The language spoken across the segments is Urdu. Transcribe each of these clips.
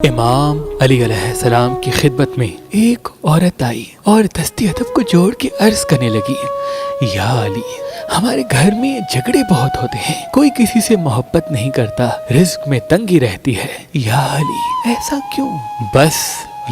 امام علی علیہ السلام کی خدمت میں ایک عورت آئی اور دستی ادب کو جوڑ کے عرض کرنے لگی، یا علی، ہمارے گھر میں جھگڑے بہت ہوتے ہیں، کوئی کسی سے محبت نہیں کرتا، رزق میں تنگی رہتی ہے، یا علی ایسا کیوں؟ بس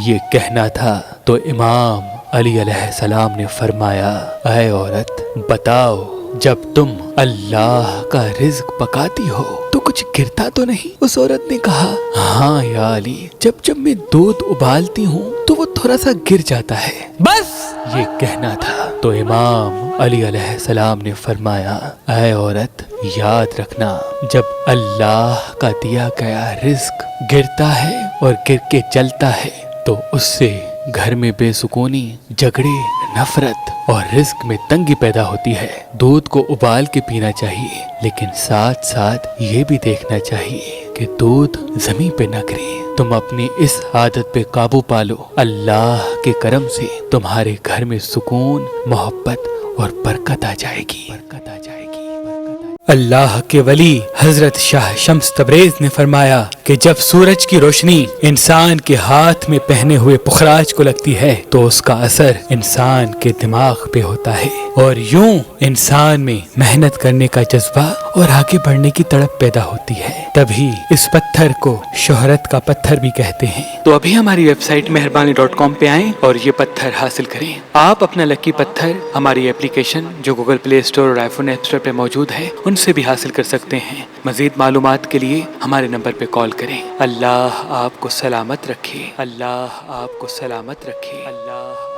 یہ کہنا تھا تو امام علی علیہ السلام نے فرمایا، اے عورت بتاؤ، جب تم اللہ کا رزق پکاتی ہو تو کچھ گرتا تو نہیں؟ اس عورت نے کہا، ہاں یا علی، جب میں دودھ ابالتی ہوں تو وہ تھوڑا سا گر جاتا ہے، بس یہ کہنا تھا تو امام علی علیہ السلام نے فرمایا، اے عورت یاد رکھنا، جب اللہ کا دیا گیا رزق گرتا ہے اور گر کے چلتا ہے تو اس سے گھر میں بے سکونی، جھگڑے، نفرت اور رزق میں تنگی پیدا ہوتی ہے۔ دودھ کو ابال کے پینا چاہیے، لیکن ساتھ ساتھ یہ بھی دیکھنا چاہیے کہ دودھ زمین پہ نہ گرے۔ تم اپنی اس عادت پہ قابو پالو، اللہ کے کرم سے تمہارے گھر میں سکون، محبت اور برکت آ جائے گی۔ اللہ کے ولی حضرت شاہ شمس تبریز نے فرمایا کہ جب سورج کی روشنی انسان کے ہاتھ میں پہنے ہوئے پخراج کو لگتی ہے تو اس کا اثر انسان کے دماغ پہ ہوتا ہے، اور یوں انسان میں محنت کرنے کا جذبہ اور آگے بڑھنے کی تڑپ پیدا ہوتی ہے۔ تبھی اس پتھر کو شہرت کا پتھر بھی کہتے ہیں۔ تو ابھی ہماری ویب سائٹ مہربانی.com پہ آئیں اور یہ پتھر حاصل کریں۔ آپ اپنا لکی پتھر ہماری اپلیکیشن جو گوگل پلے اسٹور اور آئی فون ایپ اسٹور پہ موجود ہے ان سے بھی حاصل کر سکتے ہیں۔ مزید معلومات کے لیے ہمارے نمبر پہ کال کریں۔ اللہ آپ کو سلامت رکھے، اللہ آپ کو سلامت رکھے، اللہ